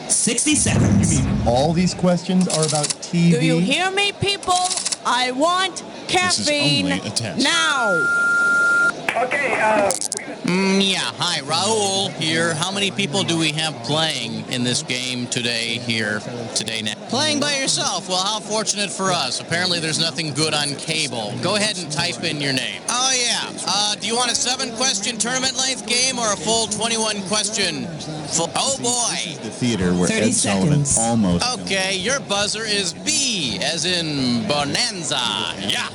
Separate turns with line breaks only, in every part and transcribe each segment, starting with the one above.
60 seconds.
All these questions are about TV?
Do you hear me, people? I want caffeine
This is only a test.
now.
Okay,
Yeah, hi, Raul here. How many people do we have playing in this game today now? Playing by yourself? Well, how fortunate for us. Apparently there's nothing good on cable. Go ahead and type in your name. Oh, yeah. Do you want a 7-question tournament-length game or a full 21-question? Oh, boy.
The theater where
30
Ed Sullivan
seconds.
almost...
Okay, your buzzer is B, as in Bonanza. Yeah.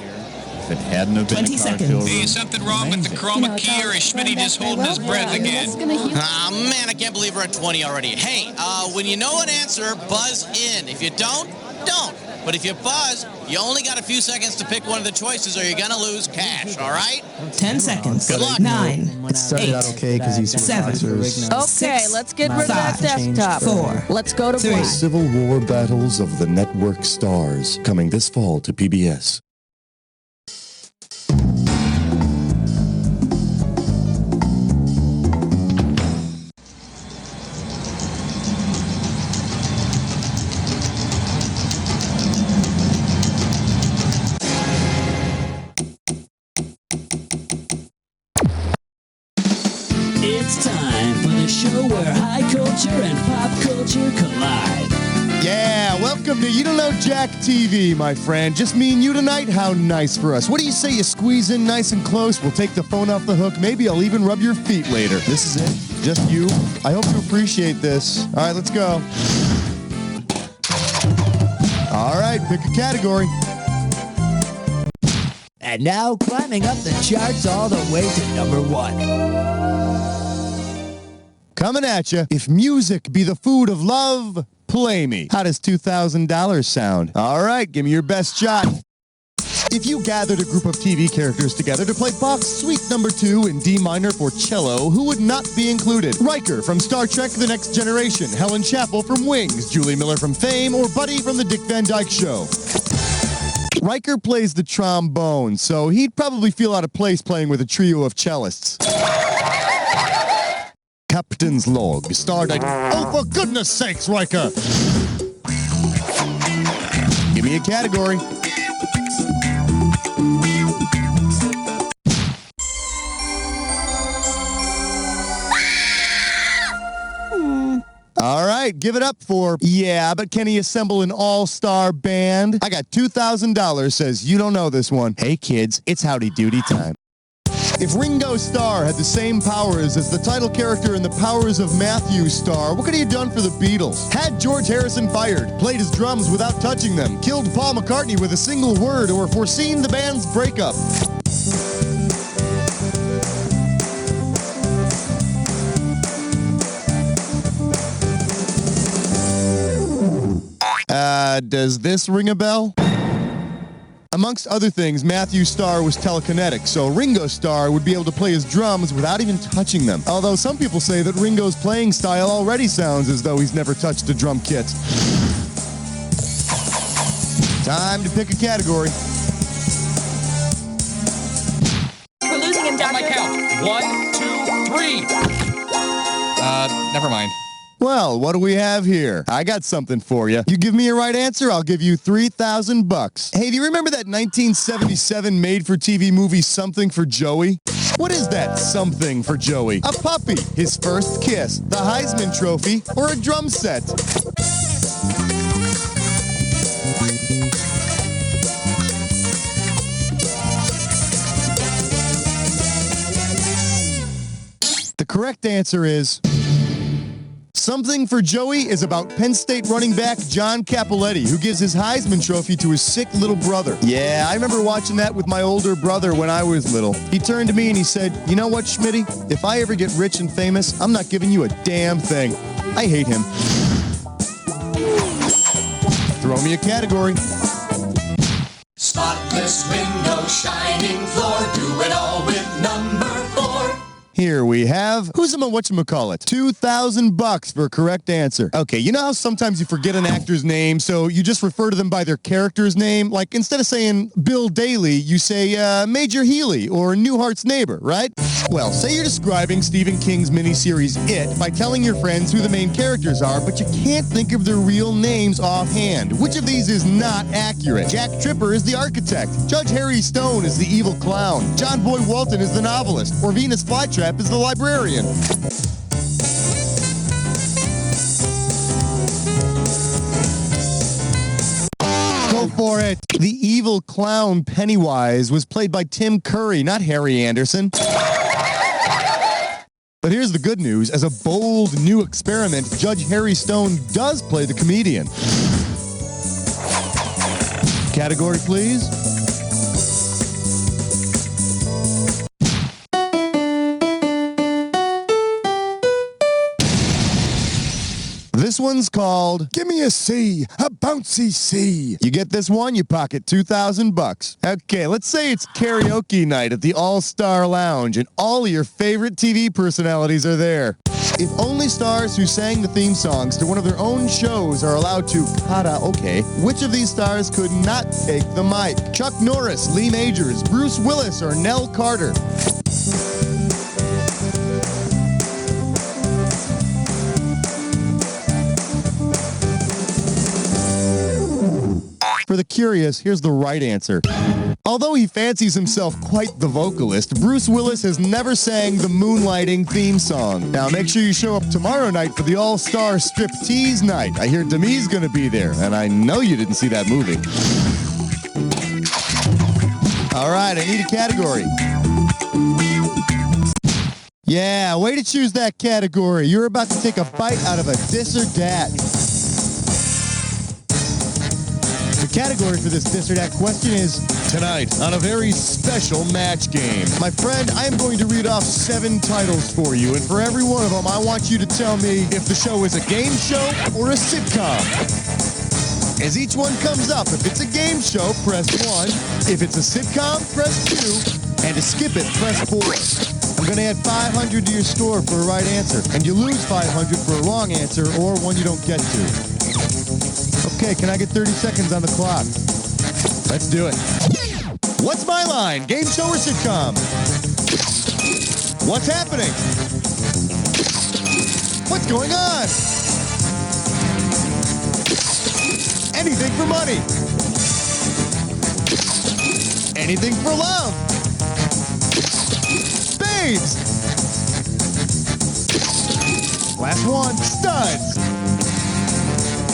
If it hadn't have been
20
a car
seconds.
filled
Is
with...
something wrong with the chroma key, or is Schmitty just holding his breath again?
Ah, man, I can't believe we're at 20 already. Hey, when you know an answer, buzz in. If you don't, don't. But if you buzz, you only got a few seconds to pick one of the choices or you're going to lose cash, all right?
10 seconds.
Good luck.
9.
It started out okay because he's
7.
Okay, let's get rid of that
5,
desktop.
4,
Let's go to
3.
black.
Civil War Battles of the Network Stars, coming this fall to PBS.
It's time for the show where high culture and pop culture collide.
Yeah, welcome to You Don't Know Jack TV, my friend. Just me and you tonight? How nice for us. What do you say you squeeze in nice and close? We'll take the phone off the hook. Maybe I'll even rub your feet later. This is it. Just you. I hope you appreciate this. All right, let's go. All right, pick a category.
And now climbing up the charts all the way to number 1.
Coming at you. If music be the food of love, play me. How does $2,000 sound? All right, give me your best shot. If you gathered a group of TV characters together to play Bach's Suite Number 2 in D minor for cello, who would not be included? Riker from Star Trek The Next Generation, Helen Chappell from Wings, Julie Miller from Fame, or Buddy from The Dick Van Dyke Show? Riker plays the trombone, so he'd probably feel out of place playing with a trio of cellists. Captain's log, stardate. Oh, for goodness sakes, Riker! Give me a category. All right, give it up for, yeah, but can he assemble an all-star band? I got $2,000, says you don't know this one. Hey, kids, it's Howdy Doody time. If Ringo Starr had the same powers as the title character in The Powers of Matthew Starr, what could he have done for the Beatles? Had George Harrison fired, played his drums without touching them, killed Paul McCartney with a single word, or foreseen the band's breakup? Does this ring a bell? Amongst other things, Matthew Starr was telekinetic, so Ringo Starr would be able to play his drums without even touching them. Although some people say that Ringo's playing style already sounds as though he's never touched a drum kit. Time to pick a category.
We're losing him down
On my count. 1, 2, 3. Never mind.
Well, what do we have here? I got something for you. You give me a right answer, I'll give you $3,000. Hey, do you remember that 1977 made-for-TV movie Something for Joey? What is that something for Joey? A puppy, his first kiss, the Heisman Trophy, or a drum set? The correct answer is... Something for Joey is about Penn State running back John Capoletti, who gives his Heisman Trophy to his sick little brother. Yeah, I remember watching that with my older brother when I was little. He turned to me and he said, "You know what, Schmitty? If I ever get rich and famous, I'm not giving you a damn thing." I hate him. Throw me a category.
Spotless window, shining floor, do it all with number 4.
Here we have, who's him a whatchamacallit? $2,000 for a correct answer. Okay, you know how sometimes you forget an actor's name, so you just refer to them by their character's name? Like, instead of saying Bill Daly, you say Major Healy or Newhart's neighbor, right? Well, say you're describing Stephen King's miniseries It by telling your friends who the main characters are, but you can't think of their real names offhand. Which of these is not accurate? Jack Tripper is the architect. Judge Harry Stone is the evil clown. John Boy Walton is the novelist. Or Venus Flytrap is the librarian. Go for it. The evil clown Pennywise was played by Tim Curry, not Harry Anderson. But here's the good news. As a bold new experiment, Judge Harry Stone does play the comedian. Category, please. This one's called Give Me a C, a bouncy C. You get this one, you pocket $2,000. Okay, let's say it's karaoke night at the All-Star Lounge and all of your favorite TV personalities are there. If only stars who sang the theme songs to one of their own shows are allowed to karaoke, which of these stars could not take the mic? Chuck Norris, Lee Majors, Bruce Willis, or Nell Carter? For the curious, here's the right answer. Although he fancies himself quite the vocalist, Bruce Willis has never sang the Moonlighting theme song. Now make sure you show up tomorrow night for the All-Star Striptease Night. I hear Demi's gonna be there, and I know you didn't see that movie. All right, I need a category. Yeah, way to choose that category. You're about to take a bite out of a this or dat. The category for this this or that question is tonight on a very special match game. My friend, I am going to read off 7 titles for you, and for every one of them, I want you to tell me if the show is a game show or a sitcom. As each one comes up, if it's a game show, press 1. If it's a sitcom, press 2. And to skip it, press 4. I'm going to add 500 to your score for a right answer, and you lose 500 for a wrong answer or one you don't get to. Okay, can I get 30 seconds on the clock? Let's do it. What's my line? Game show or sitcom? What's happening? What's going on? Anything for money. Anything for love. Spades. Last one, studs.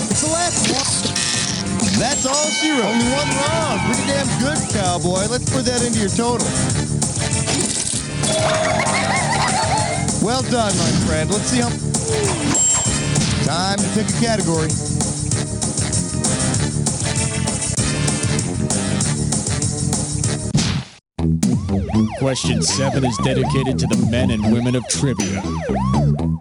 It's the last one. That's all she wrote. Only one wrong. Pretty damn good, cowboy. Let's put that into your total. Well done, my friend. Let's see how... Time to pick a category.
Question 7 is dedicated to the men and women of trivia.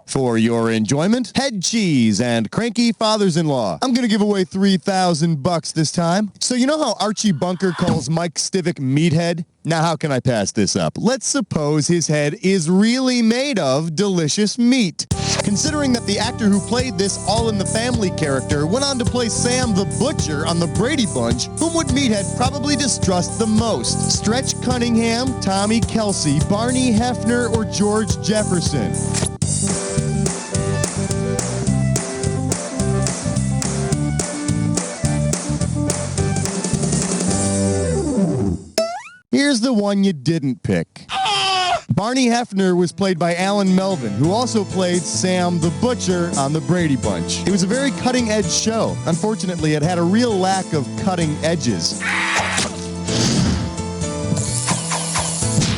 For your enjoyment, head cheese and cranky fathers-in-law. I'm going to give away $3,000 this time. So you know how Archie Bunker calls Mike Stivic meathead? Now how can I pass this up? Let's suppose his head is really made of delicious meat. Considering that the actor who played this All in the Family character went on to play Sam the Butcher on the Brady Bunch, whom would Meathead probably distrust the most? Stretch Cunningham, Tommy Kelsey, Barney Hefner, or George Jefferson? Here's the one you didn't pick. Barney Hefner was played by Alan Melvin, who also played Sam the Butcher on the Brady Bunch. It was a very cutting-edge show. Unfortunately, it had a real lack of cutting edges.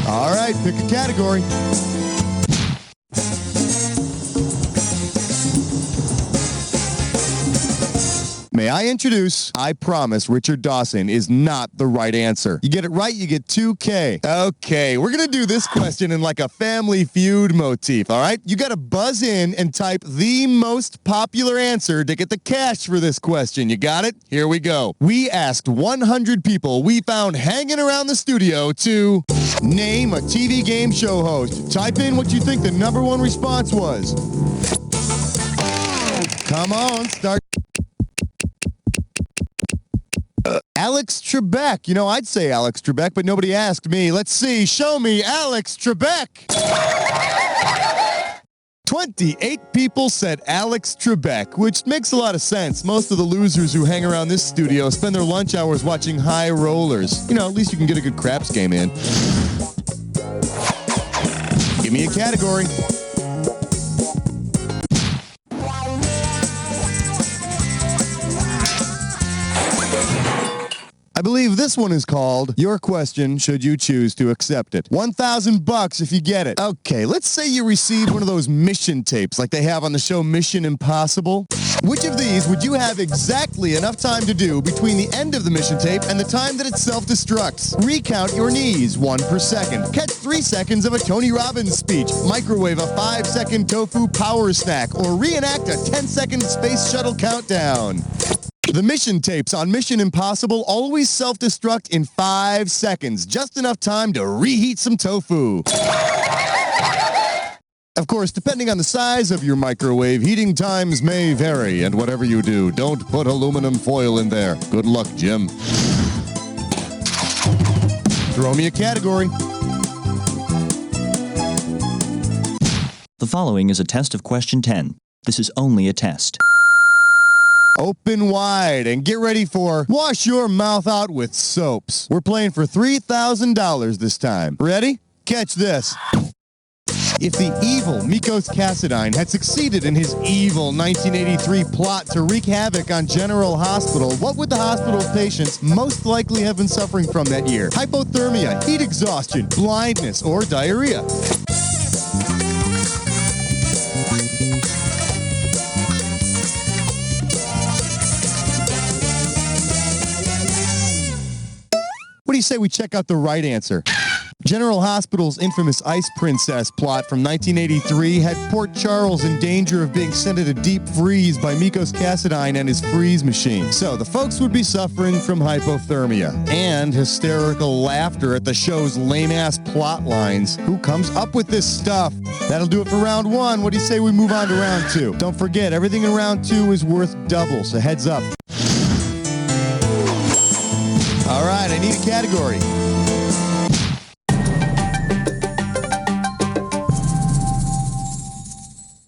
All right, pick a category. May I introduce, I promise Richard Dawson is not the right answer. You get it right, you get 2K. Okay, we're gonna do this question in like a Family Feud motif, all right? You gotta buzz in and type the most popular answer to get the cash for this question. You got it? Here we go. We asked 100 people we found hanging around the studio to name a TV game show host. Type in what you think the #1 response was. Come on, start. Alex Trebek. You know, I'd say Alex Trebek, but nobody asked me. Let's see. Show me Alex Trebek. 28 people said Alex Trebek, which makes a lot of sense. Most of the losers who hang around this studio spend their lunch hours watching High Rollers. You know, at least you can get a good craps game in. Give me a category. I believe this one is called Your Question Should You Choose to Accept It. $1,000 if you get it. Okay, let's say you received one of those mission tapes like they have on the show Mission Impossible. Which of these would you have exactly enough time to do between the end of the mission tape and the time that it self-destructs? Recount your knees, 1 per second. Catch 3 seconds of a Tony Robbins speech. Microwave a 5-second tofu power snack. Or reenact a 10-second space shuttle countdown. The mission tapes on Mission Impossible always self-destruct in 5 seconds, just enough time to reheat some tofu. Of course, depending on the size of your microwave, heating times may vary, and whatever you do, don't put aluminum foil in there. Good luck, Jim. Throw me a category.
The following is a test of question 10. This is only a test.
Open wide and get ready for Wash Your Mouth Out with Soaps. We're playing for $3,000 this time. Ready? Catch this. If the evil Mikos Cassadine had succeeded in his evil 1983 plot to wreak havoc on General Hospital, what would the hospital's patients most likely have been suffering from that year? Hypothermia, heat exhaustion, blindness, or diarrhea? What do you say we check out the right answer? General Hospital's infamous Ice Princess plot from 1983 had Port Charles in danger of being sent into deep freeze by Mikos Cassadine and his freeze machine. So the folks would be suffering from hypothermia and hysterical laughter at the show's lame-ass plot lines. Who comes up with this stuff? That'll do it for round 1. What do you say we move on to round 2? Don't forget, everything in round 2 is worth double, so heads up. All right, I need a category.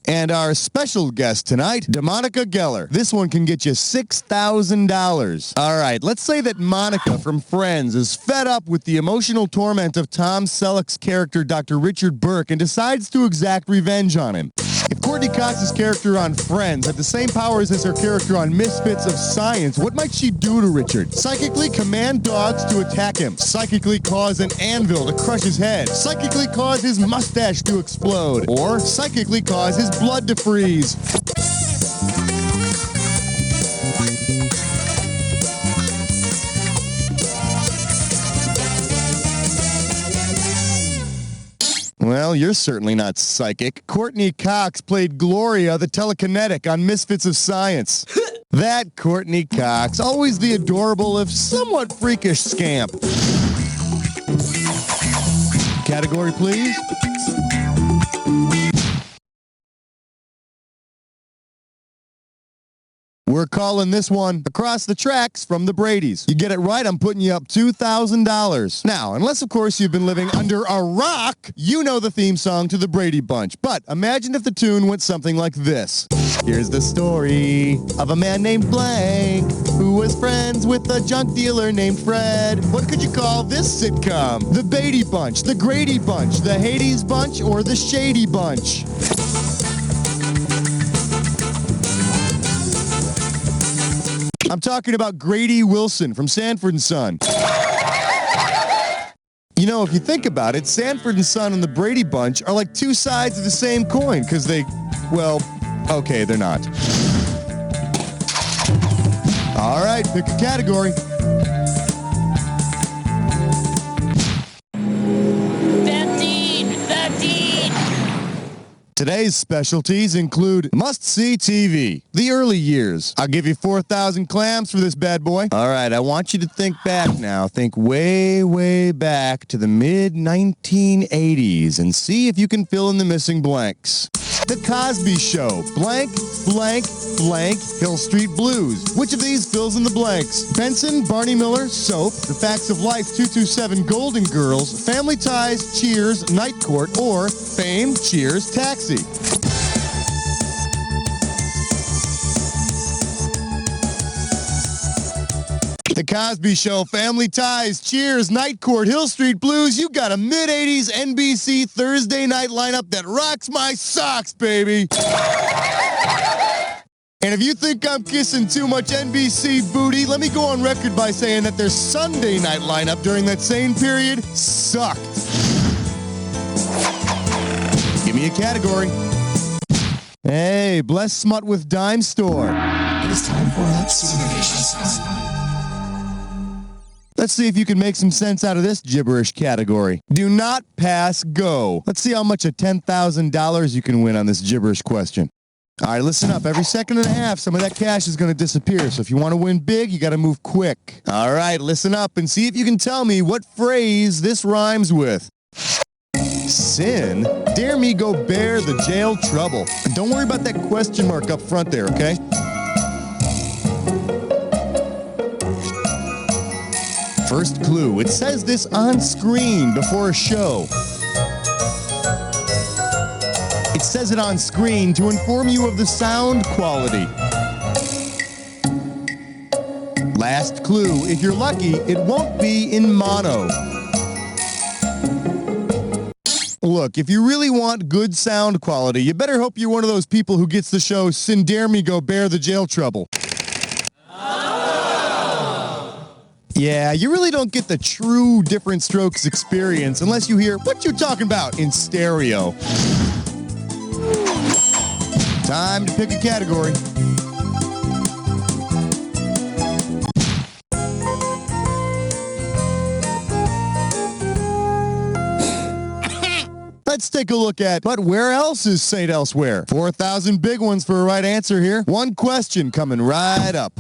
And our special guest tonight, DeMonica Geller. This one can get you $6,000. All right, let's say that Monica from Friends is fed up with the emotional torment of Tom Selleck's character, Dr. Richard Burke, and decides to exact revenge on him. If Courtney Cox's character on Friends had the same powers as her character on Misfits of Science, what might she do to Richard? Psychically command dogs to attack him. Psychically cause an anvil to crush his head. Psychically cause his mustache to explode. Or psychically cause his blood to freeze. Well, you're certainly not psychic. Courtney Cox played Gloria the telekinetic on Misfits of Science. That Courtney Cox, always the adorable if somewhat freakish scamp. Category, please. We're calling this one Across the Tracks from the Bradys. You get it right, I'm putting you up $2,000. Now, unless, of course, you've been living under a rock, you know the theme song to the Brady Bunch. But imagine if the tune went something like this. Here's the story of a man named Blank who was friends with a junk dealer named Fred. What could you call this sitcom? The Beatty Bunch, the Grady Bunch, the Hades Bunch, or the Shady Bunch? I'm talking about Grady Wilson from Sanford & Son. You know, if you think about it, Sanford & Son and the Brady Bunch are like two sides of the same coin, because they, well, okay, they're not. All right, pick a category.
13.
Today's specialties include must-see TV, the early years. I'll give you 4,000 clams for this bad boy. All right, I want you to think back now. Think way, way back to the mid-1980s and see if you can fill in the missing blanks. The Cosby Show, blank, blank, blank, Hill Street Blues. Which of these fills in the blanks? Benson, Barney Miller, Soap, The Facts of Life 227, Golden Girls, Family Ties, Cheers, Night Court, or Fame, Cheers, Taxi. The Cosby Show, Family Ties, Cheers, Night Court, Hill Street Blues. You got a mid-80s NBC Thursday night lineup that rocks my socks, baby. And if you think I'm kissing too much NBC booty, let me go on record by saying that their Sunday night lineup during that same period sucked. Give me a category. Hey, bless smut with dime store.
It is time for observations.
Let's see if you can make some sense out of this gibberish category. Do not pass, go. Let's see how much of $10,000 you can win on this gibberish question. All right, listen up. Every second and a half, some of that cash is going to disappear. So if you want to win big, you got to move quick. All right, listen up and see if you can tell me what phrase this rhymes with. Sin? Dare me go bear the jail trouble. And don't worry about that question mark up front there, okay? First clue. It says this on screen before a show. It says it on screen to inform you of the sound quality. Last clue. If you're lucky, it won't be in mono. Look, if you really want good sound quality, you better hope you're one of those people who gets the show Sin Dare Me Go Bear the Jail Trouble. Yeah, you really don't get the true Different Strokes experience unless you hear what you talking about in stereo. Time to pick a category. Let's take a look at, but where else is St. Elsewhere? 4,000 big ones for a right answer here. One question coming right up.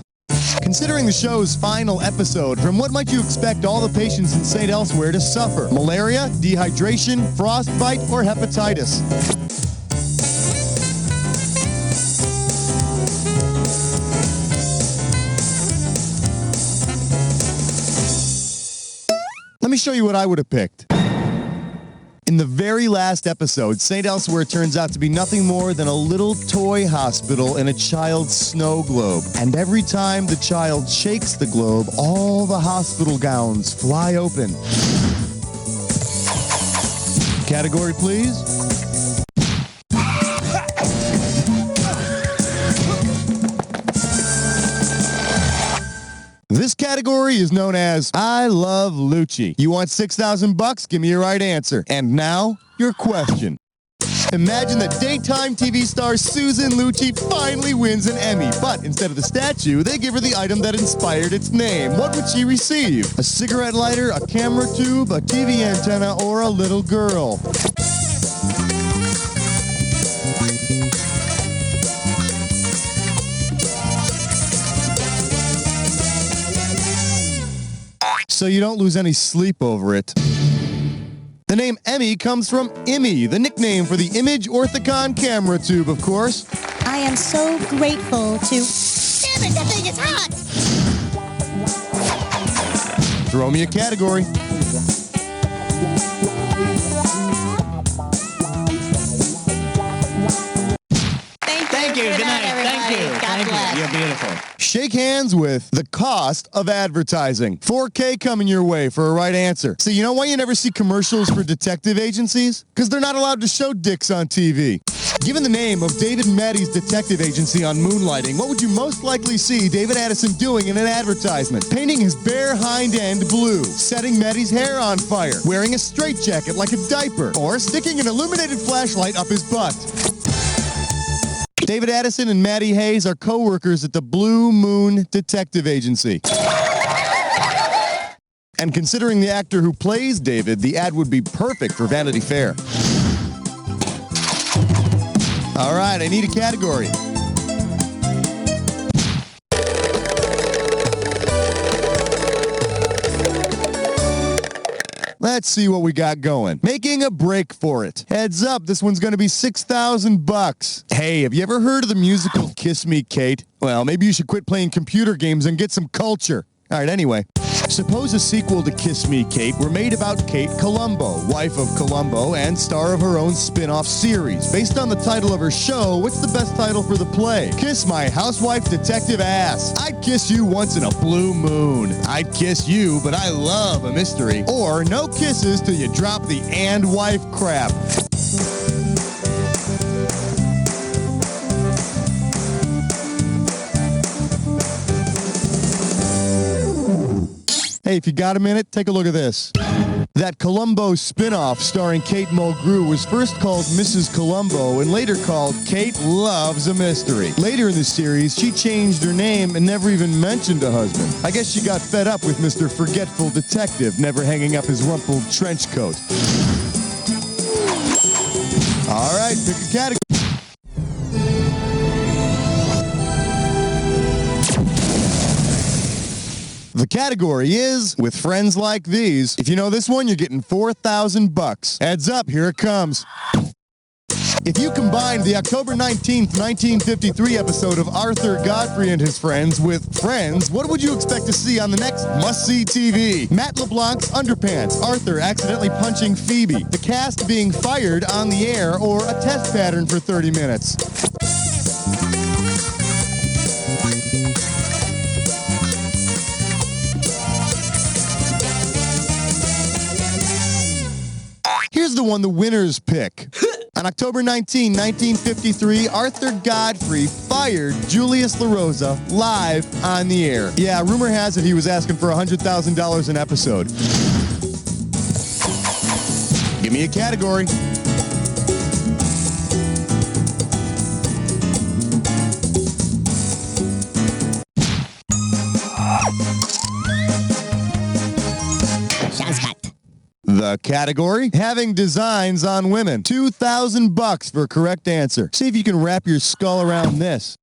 Considering the show's final episode, from what might you expect all the patients in St. Elsewhere to suffer? Malaria, dehydration, frostbite, or hepatitis? Let me show you what I would have picked. In the very last episode, St. Elsewhere turns out to be nothing more than a little toy hospital in a child's snow globe. And every time the child shakes the globe, all the hospital gowns fly open. Category, please. This category is known as I Love Lucci. You want $6,000? Give me your right answer. And now, your question. Imagine that daytime TV star Susan Lucci finally wins an Emmy, but instead of the statue, they give her the item that inspired its name. What would she receive? A cigarette lighter, a camera tube, a TV antenna, or a little girl? So you don't lose any sleep over it. The name Emmy comes from IMI, the nickname for the Image Orthicon camera tube, of course.
I am so grateful to... Damn it, that thing is hot!
Throw me a category.
Thank you. Good night, everybody. God bless.
You're beautiful.
Shake hands with the cost of advertising. $4K coming your way for a right answer. So you know why you never see commercials for detective agencies? Because they're not allowed to show dicks on TV. Given the name of David Maddie's detective agency on Moonlighting, what would you most likely see David Addison doing in an advertisement? Painting his bare hind end blue, setting Maddie's hair on fire, wearing a straitjacket like a diaper, or sticking an illuminated flashlight up his butt. David Addison and Maddie Hayes are co-workers at the Blue Moon Detective Agency. And considering the actor who plays David, the ad would be perfect for Vanity Fair. All right, I need a category. Let's see what we got going. Making a break for it. Heads up, this one's going to be $6,000. Hey, have you ever heard of the musical Kiss Me, Kate? Well, maybe you should quit playing computer games and get some culture. All right, anyway. Suppose a sequel to Kiss Me, Kate were made about Kate Columbo, wife of Columbo and star of her own spin-off series. Based on the title of her show, what's the best title for the play? Kiss My Housewife Detective Ass. I'd kiss you once in a blue moon. I'd kiss you, but I love a mystery. Or No Kisses Till You Drop the And Wife crap. Hey, if you got a minute, take a look at this. That Columbo spin-off starring Kate Mulgrew was first called Mrs. Columbo and later called Kate Loves a Mystery. Later in the series, she changed her name and never even mentioned a husband. I guess she got fed up with Mr. Forgetful Detective never hanging up his rumpled trench coat. All right, pick a category. The category is With Friends Like These. If you know this one, you're getting $4,000. Heads up, here it comes. If you combined the October 19th, 1953 episode of Arthur Godfrey and His Friends with Friends, what would you expect to see on the next must-see TV? Matt LeBlanc's underpants, Arthur accidentally punching Phoebe, the cast being fired on the air, or a test pattern for 30 minutes. Here's the one the winners pick. On October 19, 1953, Arthur Godfrey fired Julius LaRosa live on the air. Yeah, rumor has it he was asking for $100,000 an episode. Give me a category. The category, having designs on women. $2,000 for a correct answer. See if you can wrap your skull around this.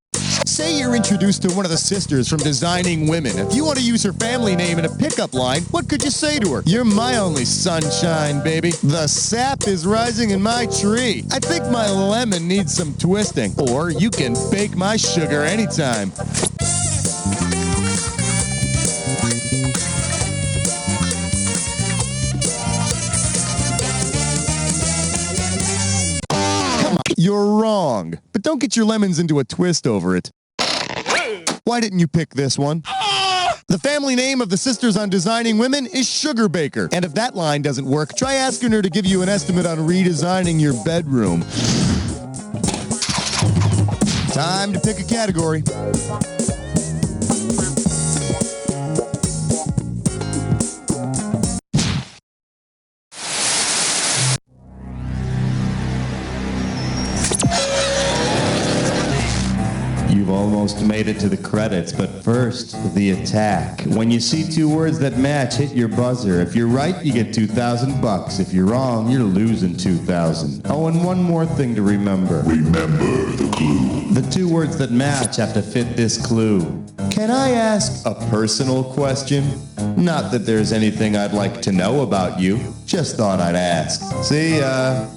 Say you're introduced to one of the sisters from Designing Women. If you want to use her family name in a pickup line, what could you say to her? You're my only sunshine, baby. The sap is rising in my tree. I think my lemon needs some twisting. Or you can bake my sugar anytime. You're wrong, but don't get your lemons into a twist over it. Why didn't you pick this one? The family name of the sisters on Designing Women is Sugar Baker. And if that line doesn't work, try asking her to give you an estimate on redesigning your bedroom. Time to pick a category. You've almost made it to the credits, but first, the attack. When you see two words that match, hit your buzzer. If you're right, you get $2,000. If you're wrong, you're losing $2,000. Oh, and one more thing to remember.
Remember the clue.
The two words that match have to fit this clue. Can I ask a personal question? Not that there's anything I'd like to know about you. Just thought I'd ask. See ya.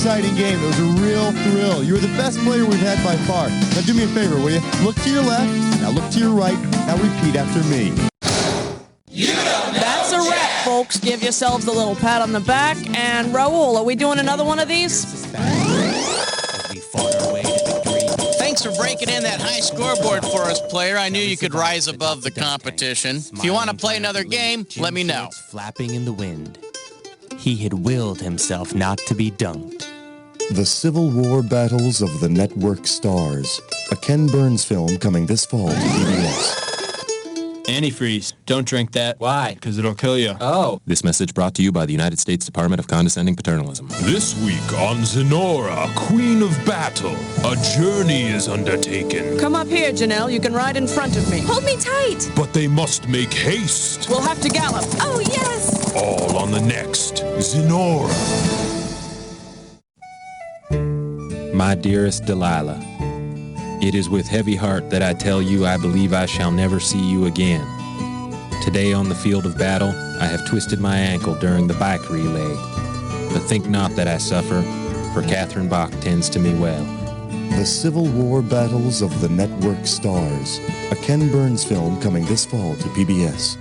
exciting game. It was a real thrill. You were the best player we've had by far. Now do me a favor, will you? Look to your left, now look to your right, now repeat after me.
That's a wrap, folks. Give yourselves a little pat on the back. And Raul, are we doing another one of these?
Thanks for breaking in that high scoreboard for us, player. I knew you could rise above the competition. If you want to play another game, let me know.
Flapping in the wind. He had willed himself not to be dunked.
The Civil War Battles of the Network Stars. A Ken Burns film coming this fall to PBS.
Antifreeze. Don't drink that.
Why?
Because it'll kill you.
Oh.
This message brought to you by the United States Department of Condescending Paternalism.
This week on Zenora, Queen of Battle, a journey is undertaken.
Come up here, Janelle. You can ride in front of me.
Hold me tight.
But they must make haste.
We'll have to gallop.
Oh, yes.
All on the next Zenora.
My dearest Delilah, it is with heavy heart that I tell you I believe I shall never see you again. Today on the field of battle, I have twisted my ankle during the bike relay. But think not that I suffer, for Catherine Bach tends to me well.
The Civil War Battles of the Network Stars. A Ken Burns film coming this fall to PBS.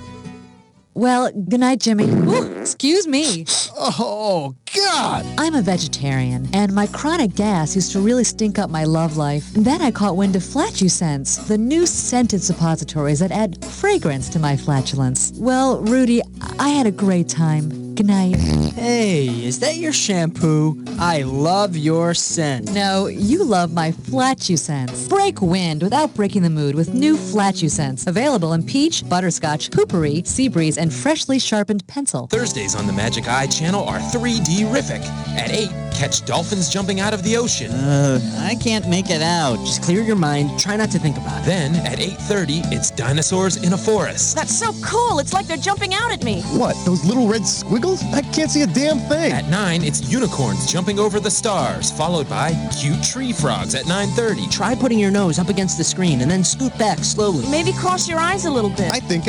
Well, good night, Jimmy. Ooh, excuse me.
Oh, God!
I'm a vegetarian, and my chronic gas used to really stink up my love life. Then I caught wind of Flatulence, the new scented suppositories that add fragrance to my flatulence. Well, Rudy, I had a great time. Good night.
Hey, is that your shampoo? I love your scent.
No, you love my Flatulence. Break wind without breaking the mood with new Flatulence. Available in peach, butterscotch, poopery, sea breeze, and freshly sharpened pencil.
Thursdays on the Magic Eye channel are 3D-rific. At 8, catch dolphins jumping out of the ocean.
I can't make it out.
Just clear your mind, try not to think about it. Then, at 8:30, it's dinosaurs in a forest.
That's so cool. It's like they're jumping out at me.
What, those little red squiggles? I can't see a damn thing.
At 9, it's unicorns jumping over the stars, followed by cute tree frogs at 9:30. Try putting your nose up against the screen and then scoot back slowly.
Maybe cross your eyes a little bit.
I think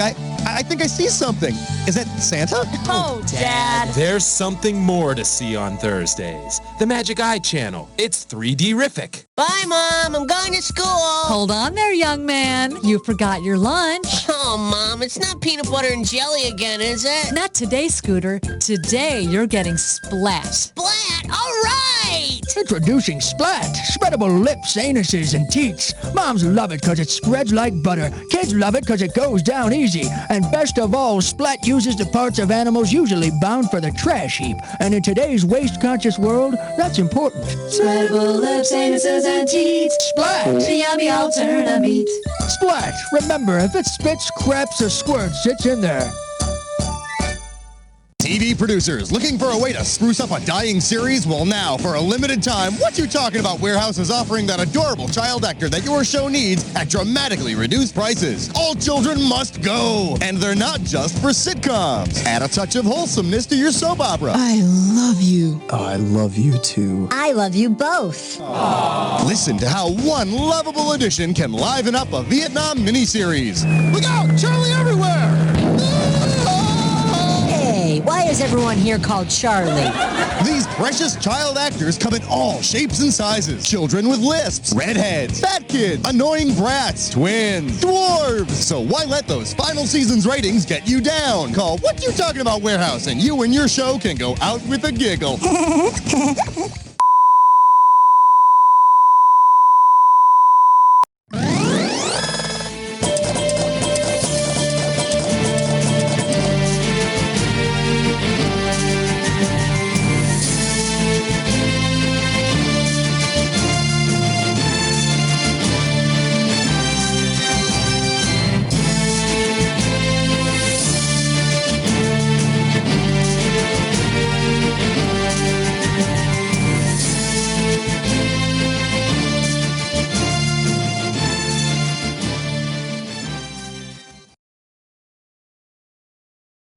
I see something. Is that Santa?
Oh, Dad.
There's something more to see on Thursdays. The Magic Eye channel. It's 3D-rific.
Bye, Mom. I'm going to school.
Hold on there, young man. You forgot your lunch.
Oh, Mom, it's not peanut butter and jelly again, is it?
Not today, Scooter. Today, you're getting splat.
Splat? All right!
Introducing Splat. Spreadable lips, anuses, and teats. Moms love it because it spreads like butter. Kids love it because it goes down easy. And best of all, Splat uses the parts of animals usually bound for the trash heap. And in today's waste-conscious world, that's important.
Spreadable lips, anuses, and teats.
Splat!
The yummy alternative meat.
Splat! Remember, if it spits, craps, or squirts, it's in there.
TV producers looking for a way to spruce up a dying series? Well, now, for a limited time, What You Talking About Warehouse is offering that adorable child actor that your show needs at dramatically reduced prices. All children must go, and they're not just for sitcoms. Add a touch of wholesomeness to your soap opera.
I love you.
Oh, I love you too.
I love you both.
Aww. Listen to how one lovable addition can liven up a Vietnam miniseries. Look out! Charlie everywhere!
Hey, why is everyone here called Charlie?
These precious child actors come in all shapes and sizes. Children with lisps, redheads, fat kids, annoying brats, twins, dwarves. So why let those final season's ratings get you down? Call What You Talking About Warehouse and you and your show can go out with a giggle.